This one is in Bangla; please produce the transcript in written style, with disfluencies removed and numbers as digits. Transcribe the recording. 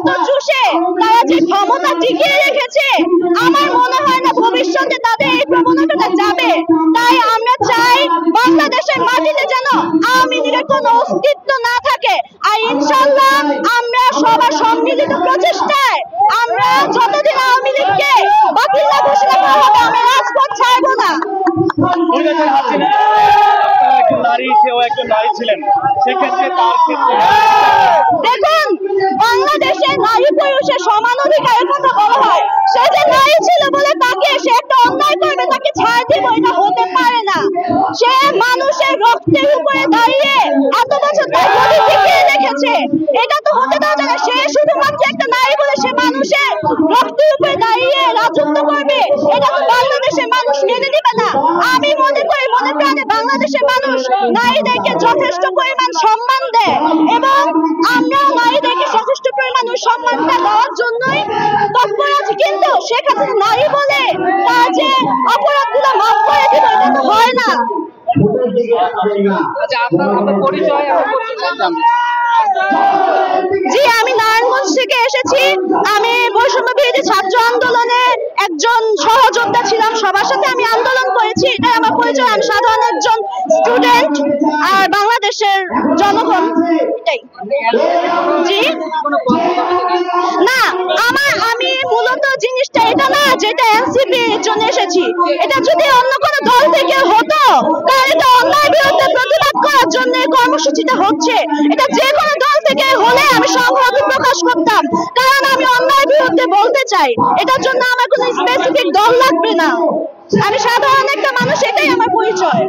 রক্ত চুষে তারা যে ক্ষমতা টিকিয়ে রেখেছে, আমার মনে হয় না ভবিষ্যতে তাদের এই প্রবণতাটা যাবে। তাই আমরা চাই বাংলাদেশের মাটিতে যেন আওয়ামী লীগের কোনো অস্তিত্ব না থাকে। আর ইনশাআল্লাহ আমরা সবার সম্মিলিত প্রচেষ্টায় আমরা যতদিন আওয়ামী লীগকে বাতিল ঘোষণা করা হবে আমরা রাজপথ ছাড়বো না। দেখুন, বাংলাদেশের নারী পুরুষের সমান অধিকারের কথা বলা হয়, সে যে নারী ছিল বলে তাকে সে একটা অন্যায় করবে তাকে ছাড় দিব, এটা হতে পারে না। সে মানুষের রক্তের উপরে দাঁড়িয়ে এত বছর তার গতি টিকিয়ে রেখেছে, এটা তো হতে দেওয়া যাবে। সে শুধুমাত্র একটা নারী বলে সে মানুষের রক্তের উপরে দাঁড়িয়ে রাজত্ব করবে, এটা তো বাংলাদেশের মানুষ মেনে নেবে না। আমি মনে করি মনে প্রাণে বাংলাদেশের মানুষ নারীদেরকে যথেষ্ট পরিমাণ সম্মান দেয় এবং আমরা নারীদেরকে যথেষ্ট পরিমাণ ওই সম্মানটা দেওয়ার জন্যই তৎপর আছি। কিন্তু সেক্ষেত্রে নারী বলে তার যে অপরাধগুলো মাফ করে দিব, এটা তো হয় না। জি, আমি নারায়ণগঞ্জ থেকে এসেছি। আমি বৈষম্য বিরোধী ছাত্র আন্দোলনে একজন সহযোদ্ধা ছিলাম, সবার সাথে আমি আন্দোলন করেছি, এটাই আমার পরিচয়। আমি সাধারণ একজন স্টুডেন্ট আর বাংলাদেশের জনগণ, এটাই। জি না, আমি মূলত জিনিসটা এটা না যেটা এনসিপির জন্য এসেছি, এটা যদি অন্য কোনো দল থেকে হতো তাহলে এটা অন্যায় বিরুদ্ধে প্রতিবাদ করার জন্য কর্মসূচিটা হচ্ছে। এটা যে কোনো দল থেকে হলে আমি সংহতি প্রকাশ করতাম, কারণ আমি অন্যায় বিরুদ্ধে বলতে চাই। এটার জন্য আমার কোনো স্পেসিফিক দল লাগবে না, আমি সাধারণ একটা মানুষ, এটাই আমার পরিচয়।